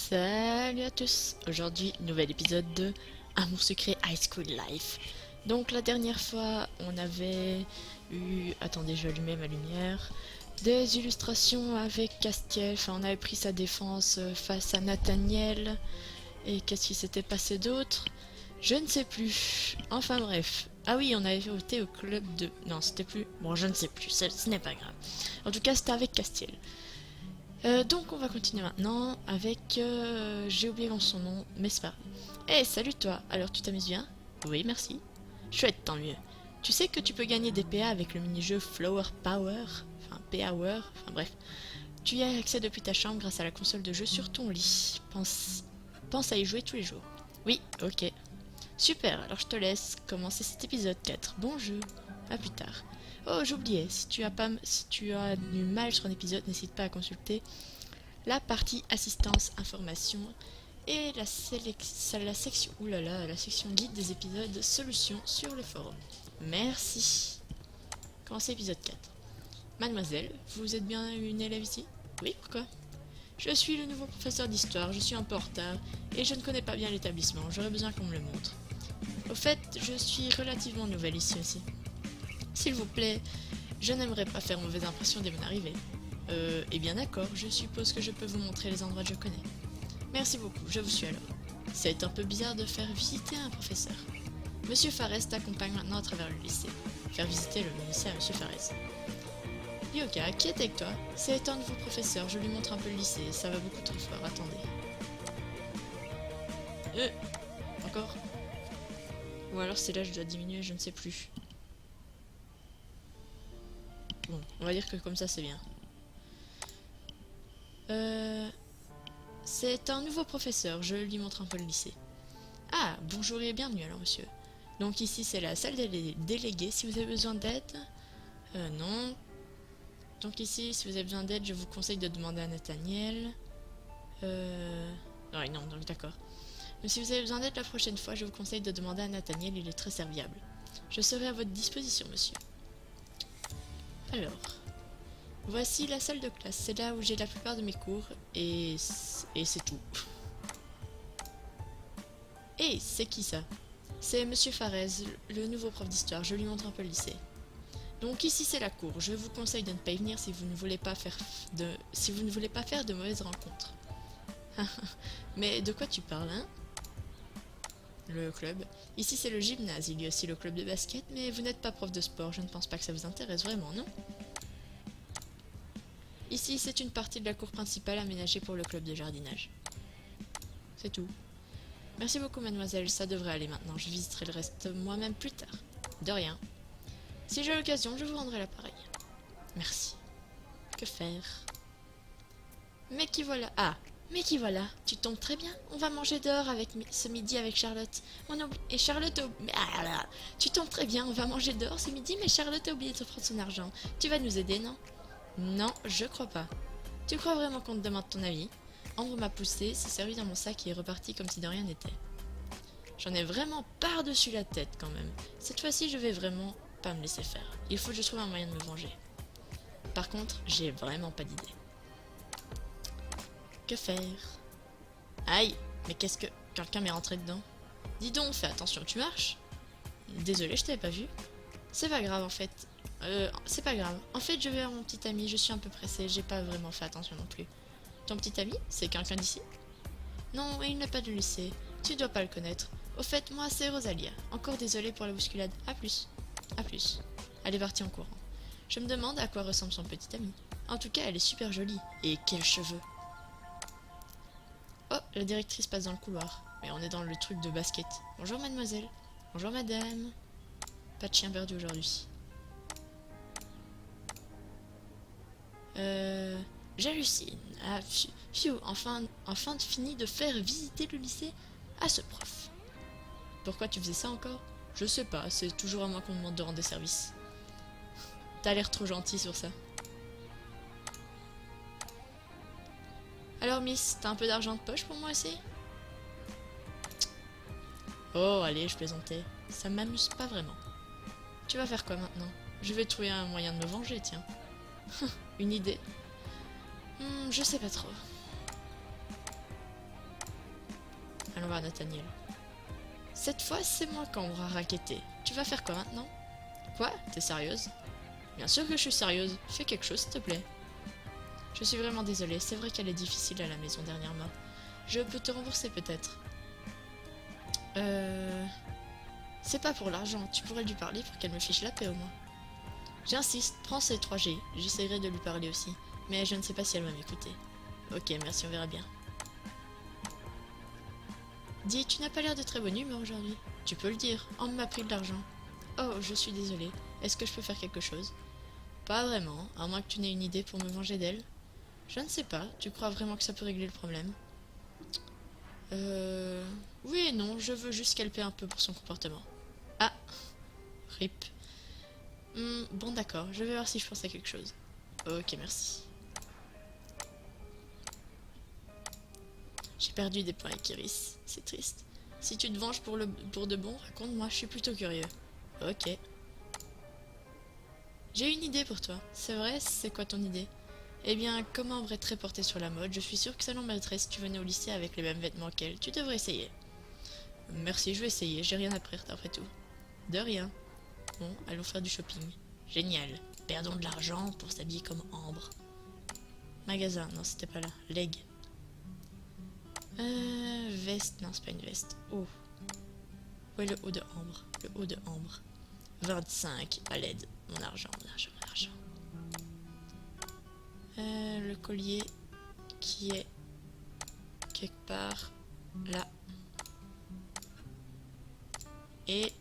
Salut à tous. Aujourd'hui, nouvel épisode de Amour secret High School Life. Donc la dernière fois, on avait eu... Attendez, je vais allumer ma lumière. Des illustrations avec Castiel. Enfin, on avait pris sa défense face à Nathaniel. Et qu'est-ce qui s'était passé d'autre? Je ne sais plus. Enfin bref. Ah oui, on avait voté au club de... Non, c'était plus... Bon, je ne sais plus. Ce n'est pas grave. En tout cas, c'était avec Castiel. Donc on va continuer maintenant avec... j'ai oublié son nom, mais c'est pas grave. Hey, salut toi. Alors tu t'amuses bien? Oui, merci. Chouette, tant mieux. Tu sais que tu peux gagner des PA avec le mini-jeu Flower Power? Enfin, Power, enfin bref. Tu y as accès depuis ta chambre grâce à la console de jeu sur ton lit. Pense à y jouer tous les jours. Oui, ok. Super, alors je te laisse commencer cet épisode 4. Bon jeu. À plus tard. Oh, j'oubliais, si tu as du mal sur un épisode, n'hésite pas à consulter la partie assistance, information et la section, la section guide des épisodes solutions sur le forum. Merci. Commencez épisode 4. Mademoiselle, vous êtes bien une élève ici? Oui, pourquoi? Je suis le nouveau professeur d'histoire, je suis un peu en retard et je ne connais pas bien l'établissement, j'aurais besoin qu'on me le montre. Au fait, je suis relativement nouvelle ici aussi. S'il vous plaît, je n'aimerais pas faire mauvaise impression dès mon arrivée. Eh bien d'accord, je suppose que je peux vous montrer les endroits que je connais. Merci beaucoup, je vous suis alors. C'est un peu bizarre de faire visiter un professeur. Monsieur Fares t'accompagne maintenant à travers le lycée. Faire visiter le lycée à Monsieur Fares. Yoka, qui est avec toi? C'est un nouveau professeur, je lui montre un peu le lycée, ça va beaucoup trop fort, attendez. Encore? Ou alors c'est là je dois diminuer, je ne sais plus. Bon, on va dire que comme ça c'est bien. C'est un nouveau professeur, je lui montre un peu le lycée. Ah, bonjour et bienvenue alors monsieur. Donc ici c'est la salle des délégués si vous avez besoin d'aide. Non. Donc ici si vous avez besoin d'aide je vous conseille de demander à Nathaniel. Ouais, non, donc d'accord. Mais si vous avez besoin d'aide la prochaine fois je vous conseille de demander à Nathaniel, il est très serviable. Je serai à votre disposition monsieur. Alors... Voici la salle de classe, c'est là où j'ai la plupart de mes cours, et c'est tout. Hey, c'est qui ça? C'est Monsieur Farez, le nouveau prof d'histoire, je lui montre un peu le lycée. Donc ici c'est la cour, je vous conseille de ne pas y venir si vous ne voulez pas faire de mauvaises rencontres. Mais de quoi tu parles, hein? Le club. Ici c'est le gymnase, il y a aussi le club de basket, mais vous n'êtes pas prof de sport, je ne pense pas que ça vous intéresse vraiment, non? Ici, c'est une partie de la cour principale aménagée pour le club de jardinage. C'est tout. Merci beaucoup, mademoiselle, ça devrait aller maintenant. Je visiterai le reste moi-même plus tard. De rien. Si j'ai l'occasion, je vous rendrai l'appareil. Merci. Que faire? Mais qui voilà? Ah, mais qui voilà? Tu tombes très bien. On va manger dehors ce midi avec Charlotte. Et Charlotte tu tombes très bien. On va manger dehors ce midi, mais Charlotte a oublié de prendre son argent. Tu vas nous aider, non? Non, je crois pas. Tu crois vraiment qu'on te demande ton avis? Ambre m'a poussé, s'est servi dans mon sac et est reparti comme si de rien n'était. J'en ai vraiment par-dessus la tête quand même. Cette fois-ci, je vais vraiment pas me laisser faire. Il faut que je trouve un moyen de me venger. Par contre, j'ai vraiment pas d'idée. Que faire? Aïe, mais qu'est-ce que... Quelqu'un m'est rentré dedans. Dis donc, fais attention, tu marches? Désolé, je t'avais pas vu. C'est pas grave en fait. C'est pas grave. En fait, je vais voir mon petit ami, je suis un peu pressée, j'ai pas vraiment fait attention non plus. Ton petit ami? C'est quelqu'un d'ici? Non, il n'est pas du lycée. Tu dois pas le connaître. Au fait, moi, c'est Rosalia. Encore désolée pour la bousculade. À plus. À plus. Elle est partie en courant. Je me demande à quoi ressemble son petit ami. En tout cas, elle est super jolie. Et quels cheveux! Oh, la directrice passe dans le couloir. Mais on est dans le truc de basket. Bonjour, mademoiselle. Bonjour, madame. Pas de chien perdu aujourd'hui. J'hallucine. Ah, pfiou, enfin fini de faire visiter le lycée à ce prof. Pourquoi tu faisais ça encore? Je sais pas, c'est toujours à moi qu'on me demande de rendre des services. T'as l'air trop gentil sur ça. Alors Miss, t'as un peu d'argent de poche pour moi aussi? Oh, allez, je plaisantais. Ça m'amuse pas vraiment. Tu vas faire quoi maintenant? Je vais trouver un moyen de me venger, tiens. Une idée? Je sais pas trop. Allons voir Nathaniel. Cette fois, c'est moi qu'on aura raquetté. Tu vas faire quoi maintenant? Quoi? T'es sérieuse? Bien sûr que je suis sérieuse. Fais quelque chose, s'il te plaît. Je suis vraiment désolée. C'est vrai qu'elle est difficile à la maison dernièrement. Je peux te rembourser peut-être. C'est pas pour l'argent. Tu pourrais lui parler pour qu'elle me fiche la paix au moins. J'insiste. Prends ces 3G. J'essaierai de lui parler aussi. Mais je ne sais pas si elle va m'écouter. Ok, merci, on verra bien. Dis, tu n'as pas l'air de très bonne humeur aujourd'hui. Tu peux le dire, on m'a pris de l'argent. Oh, je suis désolée. Est-ce que je peux faire quelque chose? Pas vraiment, à moins que tu n'aies une idée pour me venger d'elle. Je ne sais pas, tu crois vraiment que ça peut régler le problème? Oui et non, je veux juste qu'elle paie un peu pour son comportement. Ah, rip. Bon d'accord, je vais voir si je pense à quelque chose. Ok, merci. J'ai perdu des points avec Iris, c'est triste. Si tu te venges pour de bon, raconte-moi, je suis plutôt curieux. Ok. J'ai une idée pour toi. C'est vrai, c'est quoi ton idée? Eh bien, comme Ambre est très portée sur la mode, je suis sûre que ça l'embêterait si tu venais au lycée avec les mêmes vêtements qu'elle. Tu devrais essayer. Merci, je vais essayer, j'ai rien à perdre après tout. De rien. Bon, allons faire du shopping. Génial. Perdons de l'argent pour s'habiller comme Ambre. Magasin, non, c'était pas là. Leg. Veste, non, c'est pas une veste. Oh. Où est le haut de Ambre? Le haut de Ambre. 25 à l'aide. Mon argent, mon argent, mon argent. Le collier qui est quelque part là. Et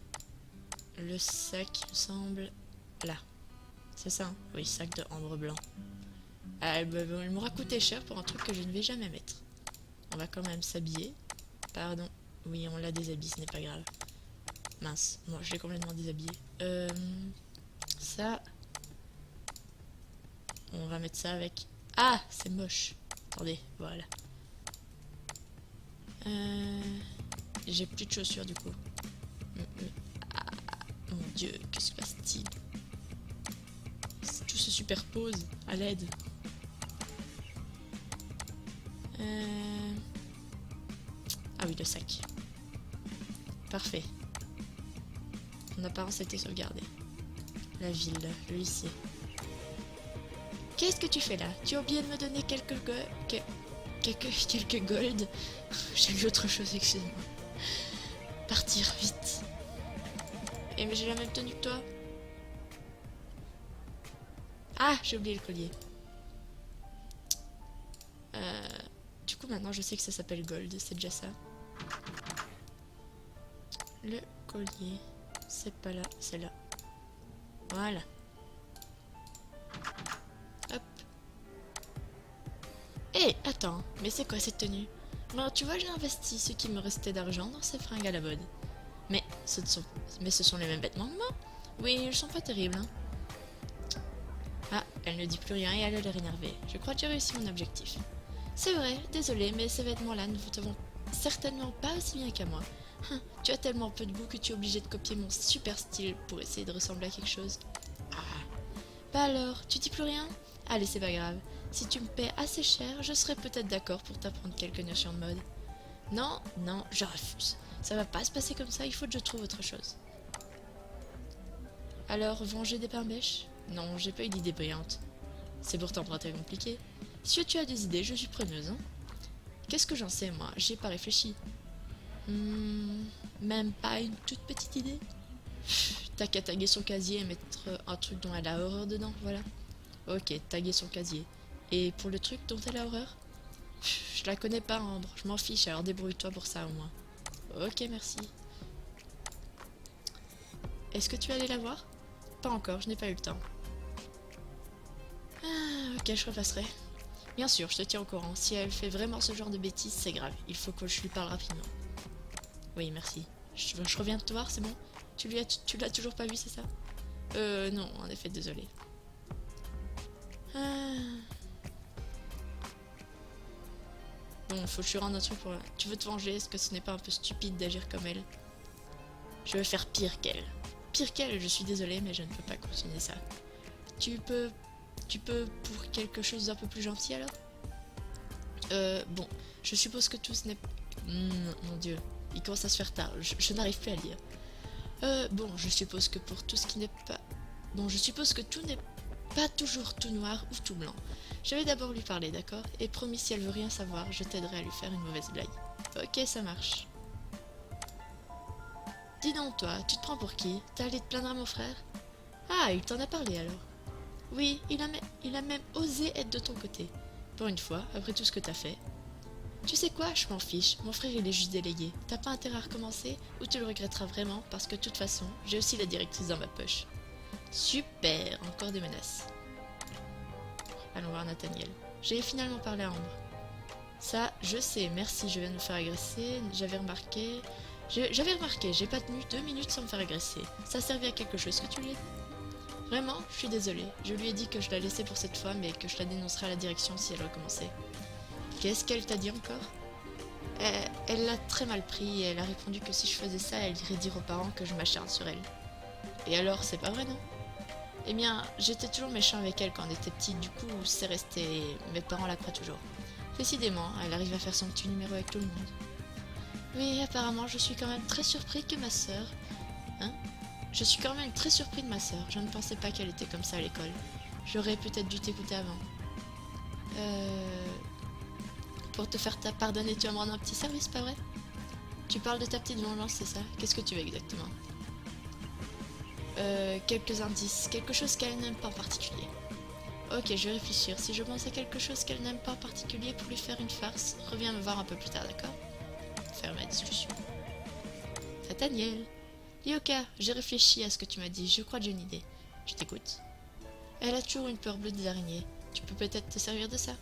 le sac, il me semble, là. C'est ça, hein? Oui, sac de ambre blanc. Ah, il m'aura coûté cher pour un truc que je ne vais jamais mettre. On va quand même s'habiller. Pardon. Oui, on l'a déshabillé, ce n'est pas grave. Mince, moi je l'ai complètement déshabillé. Ça. On va mettre ça avec... Ah, c'est moche. Attendez, voilà. J'ai plus de chaussures du coup. Ah, mon dieu, que se passe-t-il? Tout se superpose à l'aide. Ah oui, le sac. Parfait. En apparence, ça a été sauvegardé. La ville, le lycée. Qu'est-ce que tu fais là? Tu as oublié de me donner quelques gold. J'ai vu autre chose, excuse-moi. Partir, vite. Et mais j'ai la même tenue que toi. Ah, j'ai oublié le collier. Du coup, maintenant, je sais que ça s'appelle gold, c'est déjà ça. Le collier, c'est pas là, c'est là. Voilà. Hop. Hé, attends, mais c'est quoi cette tenue? Alors, tu vois, j'ai investi ce qui me restait d'argent dans ces fringues à la mode. Mais ce sont les mêmes vêtements que moi. Oui, ils sont pas terribles, hein. Ah, elle ne dit plus rien et elle a l'air énervée. Je crois que j'ai réussi mon objectif. C'est vrai, désolé, mais ces vêtements-là ne te vont certainement pas aussi bien qu'à moi. Tu as tellement peu de goût que tu es obligé de copier mon super style pour essayer de ressembler à quelque chose. Ah. Bah alors, tu dis plus rien? Allez, c'est pas grave. Si tu me paies assez cher, je serai peut-être d'accord pour t'apprendre quelques notions de mode. Non, non, je refuse. Ça va pas se passer comme ça, il faut que je trouve autre chose. Alors, venger des pains-bêches? Non, j'ai pas eu d'idée brillante. C'est pourtant pas très compliqué. Si tu as des idées, je suis preneuse, hein. Qu'est-ce que j'en sais, moi? J'y ai pas réfléchi. Même pas une toute petite idée? T'as qu'à taguer son casier et mettre un truc dont elle a horreur dedans, voilà. Ok, taguer son casier. Et pour le truc dont elle a horreur? Je la connais pas, Ambre, je m'en fiche, alors débrouille-toi pour ça au moins. Ok, merci. Est-ce que tu es allé la voir? Pas encore, je n'ai pas eu le temps. Ah, ok, je repasserai. Bien sûr, je te tiens au courant. Si elle fait vraiment ce genre de bêtises, c'est grave. Il faut que je lui parle rapidement. Oui, merci. Je reviens de te voir, c'est bon? Tu l'as toujours pas vu, c'est ça? Non, en effet, désolé. Ah. Bon, faut que je lui rende un truc pour... Tu veux te venger? Est-ce que ce n'est pas un peu stupide d'agir comme elle? Je vais faire pire qu'elle. Pire qu'elle, je suis désolée, mais je ne peux pas continuer ça. Tu peux pour quelque chose d'un peu plus gentil alors? Bon, je suppose que tout Mon Dieu, il commence à se faire tard. Je n'arrive plus à lire. Bon, je suppose que pour tout ce qui n'est pas... Bon, je suppose que tout n'est pas toujours tout noir ou tout blanc. Je vais d'abord lui parler, d'accord? Et promis, si elle veut rien savoir, je t'aiderai à lui faire une mauvaise blague. Ok, ça marche. Dis donc, toi, tu te prends pour qui? T'es allé te plaindre à mon frère? Ah, il t'en a parlé alors? Oui, il a même osé être de ton côté. Pour une fois, après tout ce que t'as fait. Tu sais quoi, je m'en fiche, mon frère il est juste délégué. T'as pas intérêt à recommencer ou tu le regretteras vraiment parce que de toute façon, j'ai aussi la directrice dans ma poche. Super, encore des menaces. Allons voir Nathaniel. J'ai finalement parlé à Ambre. Ça, je sais, merci, je viens de me faire agresser, j'avais remarqué, j'ai pas tenu 2 minutes sans me faire agresser. Ça servait à quelque chose que tu lui as dit? Vraiment, je suis désolée. Je lui ai dit que je la laissais pour cette fois, mais que je la dénoncerais à la direction si elle recommençait. Qu'est-ce qu'elle t'a dit encore? Elle l'a très mal pris et elle a répondu que si je faisais ça, elle irait dire aux parents que je m'acharne sur elle. Et alors, c'est pas vrai, non? Eh bien, j'étais toujours méchant avec elle quand on était petite, du coup, c'est resté. Mes parents la croient toujours. Décidément, elle arrive à faire son petit numéro avec tout le monde. Oui, apparemment, je suis quand même très surpris que ma sœur... Hein? Je suis quand même très surpris de ma sœur. Je ne pensais pas qu'elle était comme ça à l'école. J'aurais peut-être dû t'écouter avant. Pour te faire pardonner, tu vas me rendre un petit service, pas vrai? Tu parles de ta petite vengeance, c'est ça? Qu'est-ce que tu veux exactement? Quelques indices. Quelque chose qu'elle n'aime pas en particulier. Ok, je vais réfléchir. Si je pense à quelque chose qu'elle n'aime pas en particulier pour lui faire une farce, reviens me voir un peu plus tard, d'accord? Faire ma discussion. Nathaniel. Ryoka, j'ai réfléchi à ce que tu m'as dit. Je crois que j'ai une idée. Je t'écoute. Elle a toujours une peur bleue des araignées. Tu peux peut-être te servir de ça?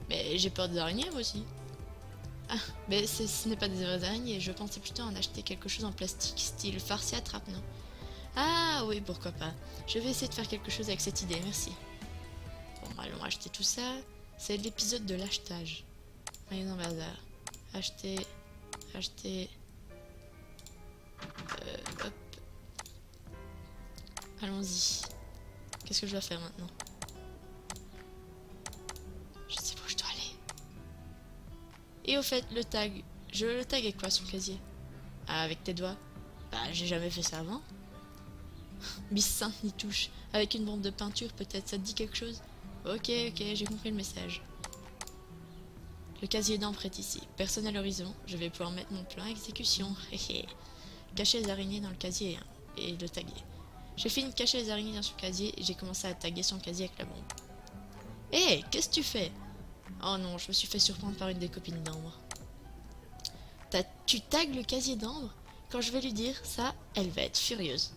Mais j'ai peur des araignées, moi aussi. Ah, mais ce n'est pas des vraies araignées. Je pensais plutôt en acheter quelque chose en plastique, style farce et attrape, non? Ah oui, pourquoi pas. Je vais essayer de faire quelque chose avec cette idée, merci. Bon, allons acheter tout ça. C'est l'épisode de l'achetage. Rien dans le bazar. Acheter... Acheter... Hop. Allons-y. Qu'est-ce que je dois faire maintenant? Je sais pas où je dois aller. Et au fait, le tag. Je le tag avec quoi sur le casier? Ah, avec tes doigts? Bah, j'ai jamais fait ça avant. Miss Sainte n'y touche. Avec une bombe de peinture, peut-être, ça te dit quelque chose? Ok, j'ai compris le message. Le casier d'encre est ici. Personne à l'horizon. Je vais pouvoir mettre mon plan à exécution. Cacher les araignées dans le casier et le taguer. J'ai fini de cacher les araignées dans son casier et j'ai commencé à taguer son casier avec la bombe. Hé, qu'est-ce que tu fais? Oh non, je me suis fait surprendre par une des copines d'Ambre. Tu tagues le casier d'Ambre? Quand je vais lui dire ça, elle va être furieuse.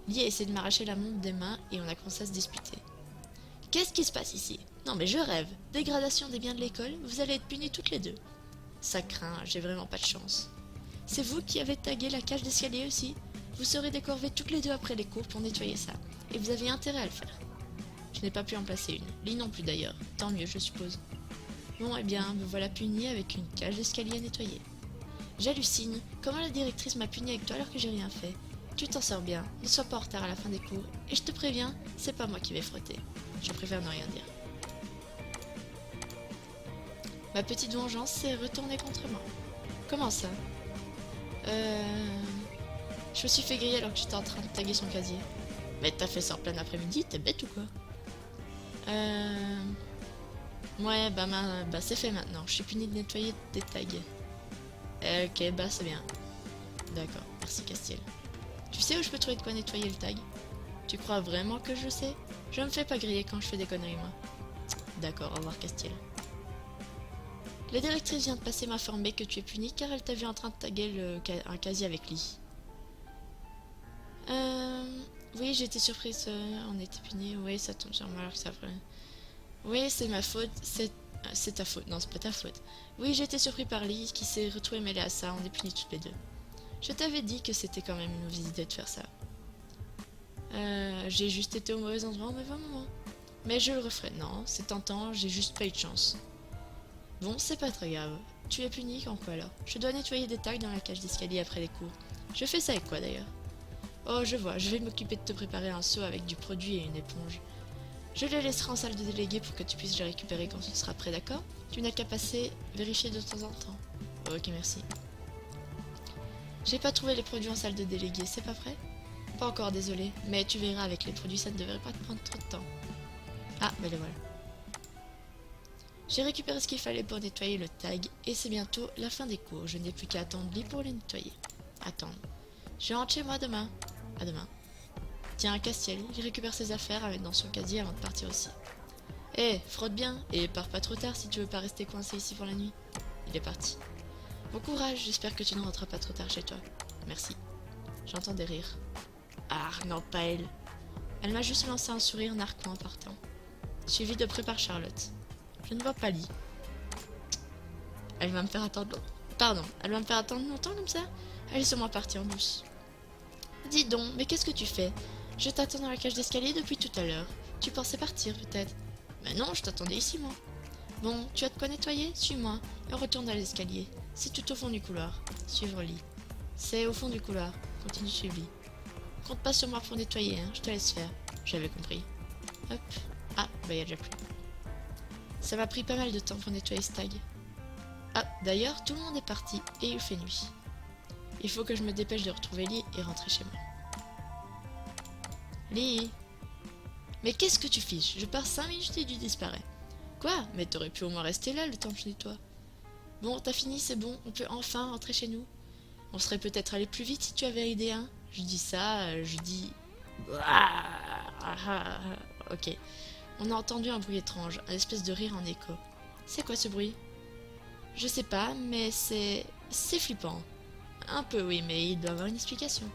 Lee a essayé de m'arracher la montre des mains et on a commencé à se disputer. Qu'est-ce qui se passe ici? Non mais je rêve. Dégradation des biens de l'école, vous allez être punis toutes les deux. Ça craint, j'ai vraiment pas de chance. C'est vous qui avez tagué la cage d'escalier aussi? Vous serez décorvées toutes les deux après les cours pour nettoyer ça. Et vous avez intérêt à le faire. Je n'ai pas pu en placer une. Lee non plus d'ailleurs. Tant mieux, je suppose. Bon, eh bien, me voilà punie avec une cage d'escalier à nettoyer. J'hallucine. Comment la directrice m'a punie avec toi alors que j'ai rien fait? Tu t'en sors bien. Ne sois pas en retard à la fin des cours. Et je te préviens, c'est pas moi qui vais frotter. Je préfère ne rien dire. Ma petite vengeance s'est retournée contre moi. Comment ça? Je me suis fait griller alors que j'étais en train de taguer son casier. Mais t'as fait ça en plein après-midi, t'es bête ou quoi? Ouais, bah c'est fait maintenant. Je suis punie de nettoyer des tags. Ok, bah c'est bien. D'accord, merci Castiel. Tu sais où je peux trouver de quoi nettoyer le tag? Tu crois vraiment que je sais? Je me fais pas griller quand je fais des conneries, moi. D'accord, au revoir Castiel. La directrice vient de passer m'informer que tu es puni car elle t'a vu en train de taguer un casier avec Lee. Oui, j'étais surprise. On était punis. Oui, ça tombe sur moi alors que ça ferait... Oui, c'est ma faute. C'est ta faute. Non, c'est pas ta faute. Oui, j'ai été surpris par Lee qui s'est retrouvé mêlé à ça. On est punis toutes les deux. Je t'avais dit que c'était quand même une mauvaise idée de faire ça. J'ai juste été au mauvais endroit au mauvais moment. Mais je le referai. Non, c'est tentant, j'ai juste pas eu de chance. Bon, c'est pas très grave. Tu es puni en quoi alors? Je dois nettoyer des tags dans la cage d'escalier après les cours. Je fais ça avec quoi d'ailleurs? Oh, je vois, je vais m'occuper de te préparer un seau avec du produit et une éponge. Je les laisserai en salle de délégué pour que tu puisses les récupérer quand ce sera prêt, d'accord? Tu n'as qu'à passer, vérifier de temps en temps. Ok, merci. J'ai pas trouvé les produits en salle de délégués, c'est pas vrai? Pas encore, désolé, mais tu verras avec les produits, ça ne devrait pas te prendre trop de temps. Ah, ben le voilà. J'ai récupéré ce qu'il fallait pour nettoyer le tag, et c'est bientôt la fin des cours. Je n'ai plus qu'à attendre Lee pour les nettoyer. Attendre. Je rentre chez moi demain. À demain. Tiens, Castiel, il récupère ses affaires à mettre dans son casier avant de partir aussi. Hé, frotte bien, et pars pas trop tard si tu veux pas rester coincé ici pour la nuit. Il est parti. Bon courage, j'espère que tu ne rentreras pas trop tard chez toi. Merci. J'entends des rires. Ah, non, pas elle. Elle m'a juste lancé un sourire narquois en partant. Suivi de près par Charlotte. Je ne vois pas Lee. Elle va me faire attendre... Pardon, elle va me faire attendre longtemps comme ça? Elle est sûrement partie en douce. Dis donc, mais qu'est-ce que tu fais? Je t'attends dans la cage d'escalier depuis tout à l'heure. Tu pensais partir peut-être? Mais non, je t'attendais ici moi. Bon, tu as de quoi nettoyer? Suis-moi et retourne à l'escalier. C'est tout au fond du couloir. Suivre Lee. C'est au fond du couloir. Continue de suivre Lee. Compte pas sur moi pour nettoyer, hein. Je te laisse faire. J'avais compris. Hop. Ah, bah y a déjà plus. Ça m'a pris pas mal de temps pour nettoyer ce tag. Ah, d'ailleurs, tout le monde est parti et il fait nuit. Il faut que je me dépêche de retrouver Lee et rentrer chez moi. Lee! Mais qu'est-ce que tu fiches? Je pars 5 minutes et tu disparais. Quoi? Mais t'aurais pu au moins rester là le temps que je nettoie. Bon, t'as fini, c'est bon, on peut enfin rentrer chez nous. On serait peut-être allé plus vite si tu avais aidé, hein. Je dis ça, je dis... Ok. On a entendu un bruit étrange, un espèce de rire en écho. C'est quoi ce bruit? Je sais pas, mais c'est flippant. Un peu, oui, mais il doit avoir une explication.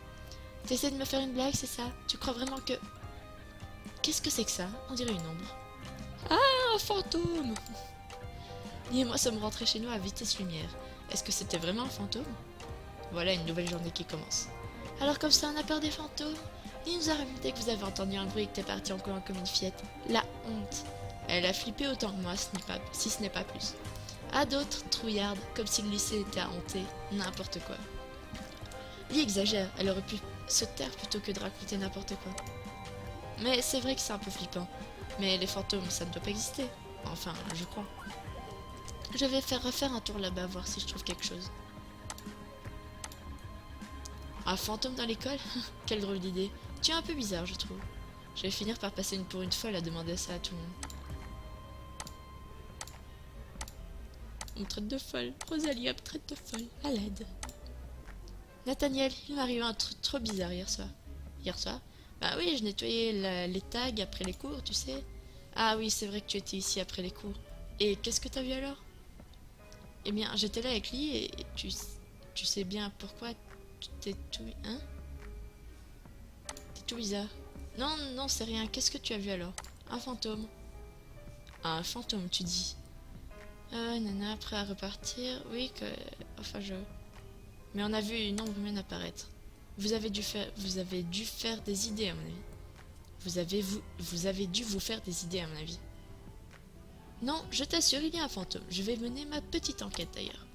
T'essaies de me faire une blague, c'est ça? Tu crois vraiment que... Qu'est-ce que c'est que ça? On dirait une ombre. Ah, un fantôme! Lee et moi sommes rentrés chez nous à vitesse lumière. Est-ce que c'était vraiment un fantôme? Voilà une nouvelle journée qui commence. Alors comme ça, on a peur des fantômes? Lee nous a raconté que vous avez entendu un bruit et que t'es parti en courant comme une fillette. La honte! Elle a flippé autant que moi, si ce n'est pas plus. À d'autres, trouillardes, comme si le lycée était à honter, n'importe quoi. Lee exagère, elle aurait pu se taire plutôt que de raconter n'importe quoi. Mais c'est vrai que c'est un peu flippant. Mais les fantômes, ça ne doit pas exister. Enfin, je crois. Je vais refaire un tour là-bas, voir si je trouve quelque chose. Un fantôme dans l'école? Quelle drôle d'idée. Tu es un peu bizarre, je trouve. Je vais finir par passer pour une folle à demander ça à tout le monde. On me traite de folle. Rosalie me traite de folle. À l'aide. Nathaniel, il m'est arrivé un truc trop bizarre hier soir. Hier soir? Bah oui, je nettoyais les tags après les cours, tu sais. Ah oui, c'est vrai que tu étais ici après les cours. Et qu'est-ce que t'as vu alors? Eh bien, j'étais là avec Lee et tu sais bien pourquoi t'es tout... Hein? T'es tout bizarre. Non, non, c'est rien. Qu'est-ce que tu as vu alors? Un fantôme. Ah, un fantôme, tu dis. Nana, prêt à repartir? Oui, que... Enfin, Mais on a vu une ombre humaine apparaître. Vous avez dû faire des idées, à mon avis. Vous avez dû vous faire des idées, à mon avis. Non, je t'assure, il y a un fantôme. Je vais mener ma petite enquête, d'ailleurs.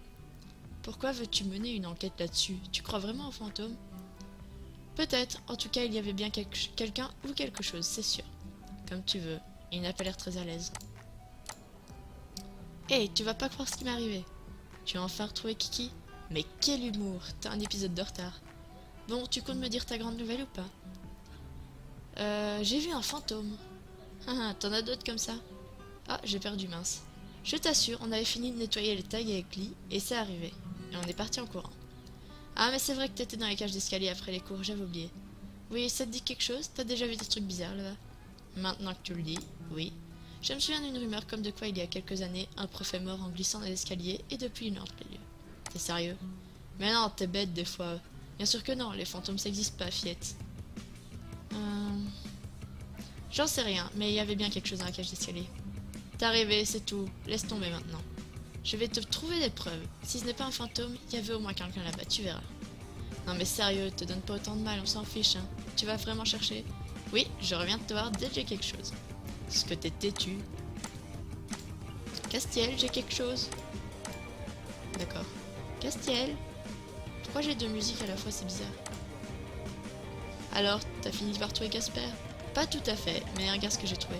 Pourquoi veux-tu mener une enquête là-dessus? Tu crois vraiment au fantôme? Peut-être. En tout cas, il y avait bien quelqu'un ou quelque chose, c'est sûr. Comme tu veux. Il n'a pas l'air très à l'aise. Hé, tu vas pas croire ce qui m'est arrivé. Tu as enfin retrouvé Kiki? Mais quel humour! T'as un épisode de retard. Bon, tu comptes me dire ta grande nouvelle ou pas? J'ai vu un fantôme. T'en as d'autres comme ça? Ah, j'ai perdu, mince. Je t'assure, on avait fini de nettoyer les tags avec Lee, et c'est arrivé. Et on est parti en courant. Ah, mais c'est vrai que t'étais dans les cages d'escalier après les cours, j'avais oublié. Oui, ça te dit quelque chose? T'as déjà vu des trucs bizarres là-bas? Maintenant que tu le dis, oui. Je me souviens d'une rumeur comme de quoi il y a quelques années, un prof est mort en glissant dans l'escalier, et depuis il hante les lieux. T'es sérieux? Mais non, t'es bête des fois. Bien sûr que non, les fantômes ça existe pas, fillette. J'en sais rien, mais il y avait bien quelque chose dans la cage d'escalier. T'es arrivé, c'est tout. Laisse tomber maintenant. Je vais te trouver des preuves. Si ce n'est pas un fantôme, il y avait au moins quelqu'un là-bas, tu verras. Non mais sérieux, te donne pas autant de mal, on s'en fiche, hein. Tu vas vraiment chercher? Oui, je reviens de te voir dès que j'ai quelque chose. Est-ce que t'es têtu? Castiel, j'ai quelque chose. D'accord. Castiel? Pourquoi j'ai deux musiques à la fois, c'est bizarre. Alors, t'as fini par trouver Casper? Pas tout à fait, mais regarde ce que j'ai trouvé.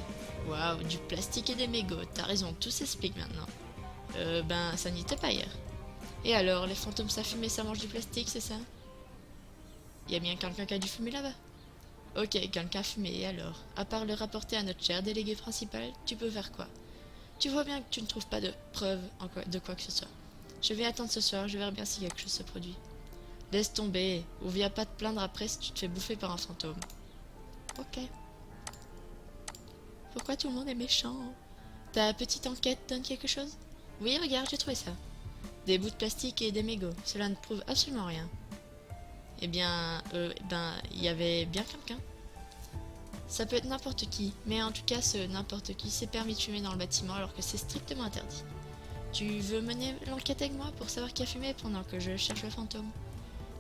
Waouh, du plastique et des mégots, t'as raison, tout s'explique maintenant. Ben, ça n'y était pas hier. Et alors, les fantômes ça fume et ça mange du plastique, c'est ça? Y a bien quelqu'un qui a dû fumer là-bas? Ok, quelqu'un a fumé, et alors? À part le rapporter à notre cher délégué principal, tu peux faire quoi? Tu vois bien que tu ne trouves pas de preuves de quoi que ce soit. Je vais attendre ce soir, je verrai bien si quelque chose se produit. Laisse tomber, ou viens pas te plaindre après si tu te fais bouffer par un fantôme. Ok. Pourquoi tout le monde est méchant? Ta petite enquête donne quelque chose? Oui, regarde, j'ai trouvé ça. Des bouts de plastique et des mégots, cela ne prouve absolument rien. Eh bien, il y avait bien quelqu'un. Ça peut être n'importe qui, mais en tout cas, ce n'importe qui s'est permis de fumer dans le bâtiment alors que c'est strictement interdit. Tu veux mener l'enquête avec moi pour savoir qui a fumé pendant que je cherche le fantôme?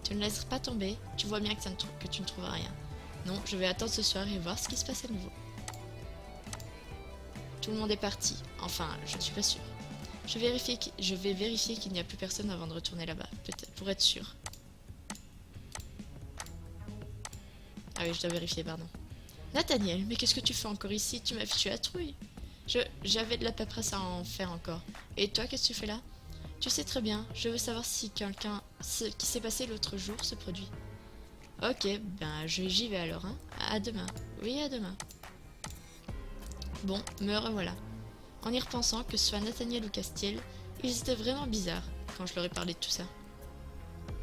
Tu ne laisses pas tomber, tu vois bien que tu ne trouveras rien. Non, je vais attendre ce soir et voir ce qui se passe à nouveau. Tout le monde est parti. Enfin, je ne suis pas sûre. Je vais vérifier qu'il n'y a plus personne avant de retourner là-bas, peut-être, pour être sûr. Ah oui, je dois vérifier, pardon. Nathaniel, mais qu'est-ce que tu fais encore ici? Tu m'as fichu la trouille. J'avais de la paperasse à en faire encore. Et toi, qu'est-ce que tu fais là? Tu sais très bien, je veux savoir si ce qui s'est passé l'autre jour se produit. Ok, ben j'y vais alors, hein. À demain. Oui, à demain. Bon, me revoilà. En y repensant, que ce soit Nathaniel ou Castiel, ils étaient vraiment bizarres quand je leur ai parlé de tout ça.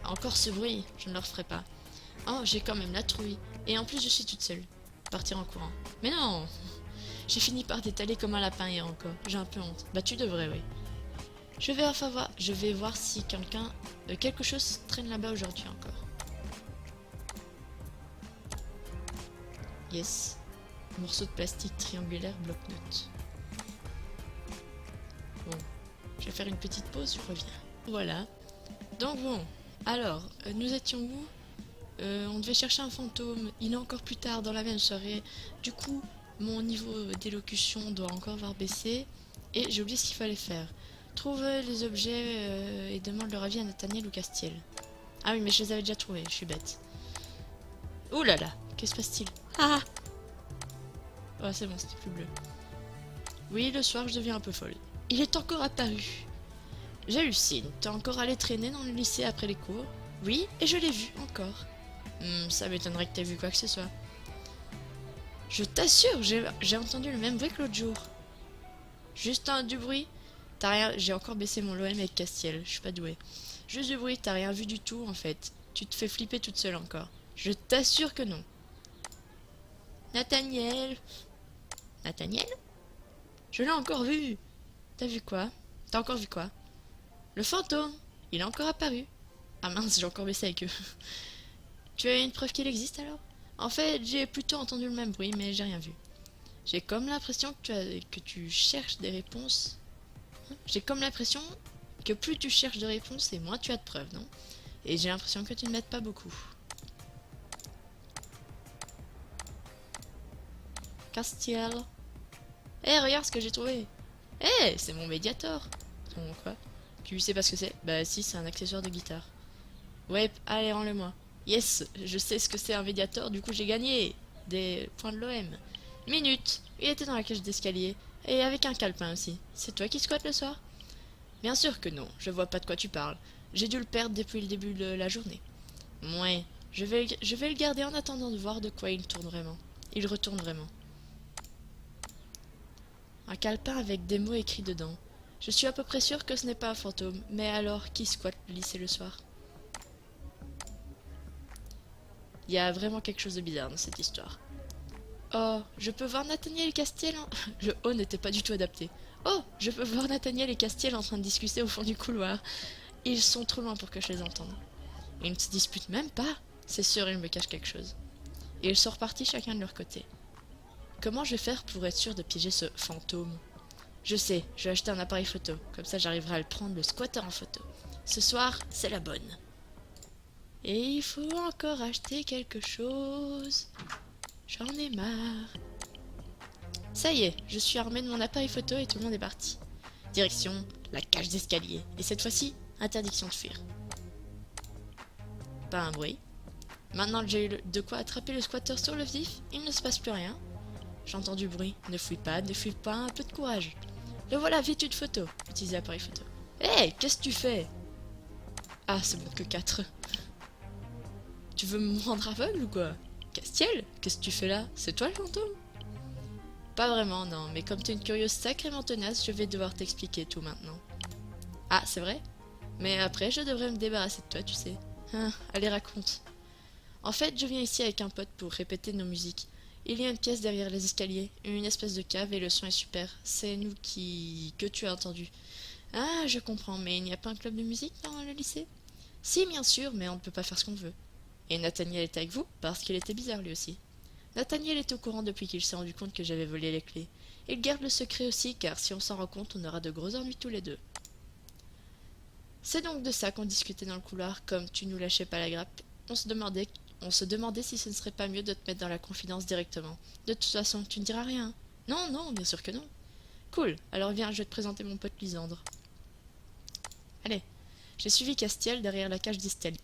Encore ce bruit, je ne leur ferai pas. Oh, j'ai quand même la trouille. Et en plus, je suis toute seule. Partir en courant. Mais non! J'ai fini par détaler comme un lapin hier encore. J'ai un peu honte. Bah, tu devrais, oui. Je vais voir si quelque chose traîne là-bas aujourd'hui encore. Yes. Morceau de plastique triangulaire bloc-notes. Bon. Je vais faire une petite pause, je reviens. Voilà. Donc bon. Alors, nous étions où? On devait chercher un fantôme. Il est encore plus tard dans la même soirée. Du coup, mon niveau d'élocution doit encore avoir baissé. Et j'ai oublié ce qu'il fallait faire. Trouve les objets et demande leur avis à Nathaniel ou Castiel. Ah oui, mais je les avais déjà trouvés, je suis bête. Ouh là là, qu'est-ce qui se passe-t-il? Ah! Oh, c'est bon, c'était plus bleu. Oui, le soir, je deviens un peu folle. Il est encore apparu. J'hallucine. T'es encore allé traîner dans le lycée après les cours? Oui, et je l'ai vu, encore. Ça m'étonnerait que t'aies vu quoi que ce soit. Je t'assure, j'ai entendu le même bruit que l'autre jour. Juste du bruit? T'as rien... J'ai encore baissé mon LOM avec Castiel, je suis pas douée. Juste du bruit, t'as rien vu du tout en fait. Tu te fais flipper toute seule encore. Je t'assure que non. Nathaniel? Nathaniel? Je l'ai encore vu. T'as vu quoi? T'as encore vu quoi? Le fantôme. Il est encore apparu. Ah mince, j'ai encore baissé avec eux. Tu as une preuve qu'il existe alors? En fait, j'ai plutôt entendu le même bruit, mais j'ai rien vu. J'ai comme l'impression que tu cherches des réponses. J'ai comme l'impression que plus tu cherches de réponses et moins tu as de preuves, non? Et j'ai l'impression que tu ne m'aides pas beaucoup. Castiel. Eh, regarde ce que j'ai trouvé. Eh, c'est mon Mediator. Ton quoi? Tu sais pas ce que c'est? Bah si, c'est un accessoire de guitare. Ouais, allez, rends-le-moi. Yes, je sais ce que c'est un Mediator, du coup j'ai gagné. Des points de l'OM. Minute. Il était dans la cage d'escalier. Et avec un calepin aussi. C'est toi qui squattes le soir? Bien sûr que non, je vois pas de quoi tu parles. J'ai dû le perdre depuis le début de la journée. Mouais, je vais le garder en attendant de voir de quoi il tourne vraiment. Il retourne vraiment. Un calepin avec des mots écrits dedans. Je suis à peu près sûre que ce n'est pas un fantôme, mais alors qui squatte le lycée le soir? Il y a vraiment quelque chose de bizarre dans cette histoire. Oh, je peux voir Nathaniel et Castiel en... Le « oh » n'était pas du tout adapté. Oh, je peux voir Nathaniel et Castiel en train de discuter au fond du couloir. Ils sont trop loin pour que je les entende. Ils ne se disputent même pas. C'est sûr, ils me cachent quelque chose. Et ils sont repartis chacun de leur côté. Comment je vais faire pour être sûr de piéger ce fantôme? Je sais, je vais acheter un appareil photo. Comme ça, j'arriverai à le prendre, le squatter en photo. Ce soir, c'est la bonne. Et il faut encore acheter quelque chose. J'en ai marre. Ça y est, je suis armée de mon appareil photo et tout le monde est parti. Direction, la cage d'escalier. Et cette fois-ci, interdiction de fuir. Pas un bruit. Maintenant que j'ai eu de quoi attraper le squatter sur le vif, il ne se passe plus rien. J'entends du bruit. Ne fuis pas, un peu de courage. Le voilà vêtu de photo. Utilisez l'appareil photo. Hé, qu'est-ce que tu fais? Ah, c'est bon que 4. Tu veux me rendre aveugle ou quoi? Castiel, qu'est-ce que tu fais là? C'est toi le fantôme? Pas vraiment, non, mais comme t'es une curieuse sacrément tenace, je vais devoir t'expliquer tout maintenant. Ah, c'est vrai? Mais après, je devrais me débarrasser de toi, tu sais. Allez, raconte. En fait, je viens ici avec un pote pour répéter nos musiques. Il y a une pièce derrière les escaliers, une espèce de cave et le son est super. C'est nous que tu as entendu. Ah, je comprends, mais il n'y a pas un club de musique dans le lycée? Si, bien sûr, mais on ne peut pas faire ce qu'on veut. Et Nathaniel était avec vous? Parce qu'il était bizarre lui aussi. Nathaniel est au courant depuis qu'il s'est rendu compte que j'avais volé les clés. Il garde le secret aussi, car si on s'en rend compte, on aura de gros ennuis tous les deux. C'est donc de ça qu'on discutait dans le couloir, comme tu nous lâchais pas la grappe. On se demandait si ce ne serait pas mieux de te mettre dans la confidence directement. De toute façon, tu ne diras rien. Non, non, bien sûr que non. Cool, alors viens, je vais te présenter mon pote Lisandre. Allez, j'ai suivi Castiel derrière la cage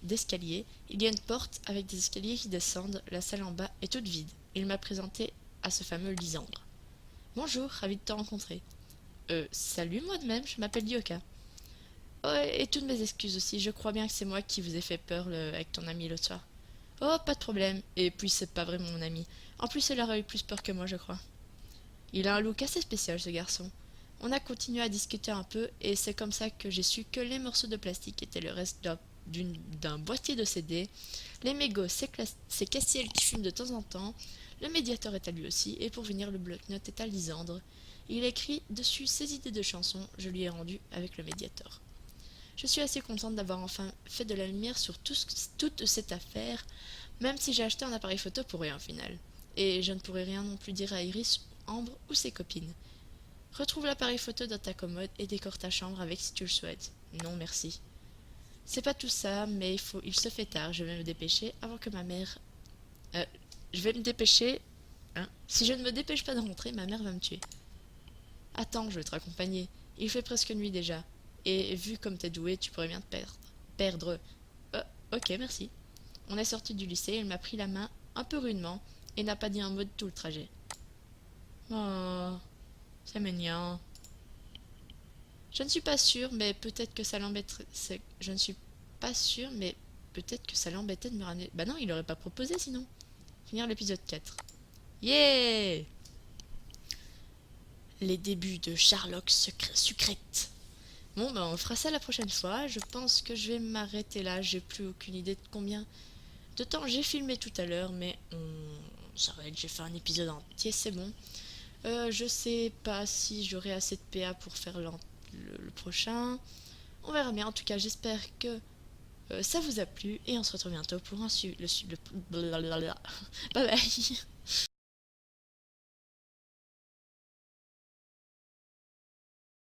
d'escalier. Il y a une porte avec des escaliers qui descendent. La salle en bas est toute vide. Il m'a présenté à ce fameux Lisandre. Bonjour, ravi de te rencontrer. Salut moi de même, je m'appelle Yoka. Oh, et toutes mes excuses aussi, je crois bien que c'est moi qui vous ai fait peur avec ton ami l'autre soir. Oh, pas de problème. Et puis c'est pas vraiment mon ami. En plus, elle aurait eu plus peur que moi, je crois. Il a un look assez spécial, ce garçon. On a continué à discuter un peu, et c'est comme ça que j'ai su que les morceaux de plastique étaient le reste d'un boîtier de CD. Les mégots, c'est Castiel qui fume de temps en temps. Le médiateur est à lui aussi, et pour venir, le bloc-notes est à Lisandre. Il écrit dessus ses idées de chansons, je lui ai rendu avec le médiateur. Je suis assez contente d'avoir enfin fait de la lumière sur toute cette affaire, même si j'ai acheté un appareil photo pour rien au final. Et je ne pourrai rien non plus dire à Iris, Ambre ou ses copines. Retrouve l'appareil photo dans ta commode et décore ta chambre avec si tu le souhaites. Non, merci. C'est pas tout ça, mais il se fait tard, je vais me dépêcher avant que ma mère... je vais me dépêcher... Hein? Si je ne me dépêche pas de rentrer, ma mère va me tuer. Attends, je vais te raccompagner. Il fait presque nuit déjà. Et vu comme t'es doué, tu pourrais bien te perdre. Perdre. Ok, merci. On est sorti du lycée, il m'a pris la main un peu rudement et n'a pas dit un mot de tout le trajet. Oh, c'est mignon. Je ne suis pas sûre, mais peut-être que ça l'embêterait. Je ne suis pas sûre, mais peut-être que ça l'embêtait de me ramener. Bah non, il aurait pas proposé sinon. Finir l'épisode 4. Yeah! Les débuts de Sherlock Sucrète. Bon, bah on fera ça la prochaine fois. Je pense que je vais m'arrêter là. J'ai plus aucune idée de combien de temps j'ai filmé tout à l'heure, mais ça va être, j'ai fait un épisode entier, c'est bon. Je sais pas si j'aurai assez de PA pour faire le prochain. On verra bien. En tout cas, j'espère que ça vous a plu et on se retrouve bientôt pour blablabla. Bye bye.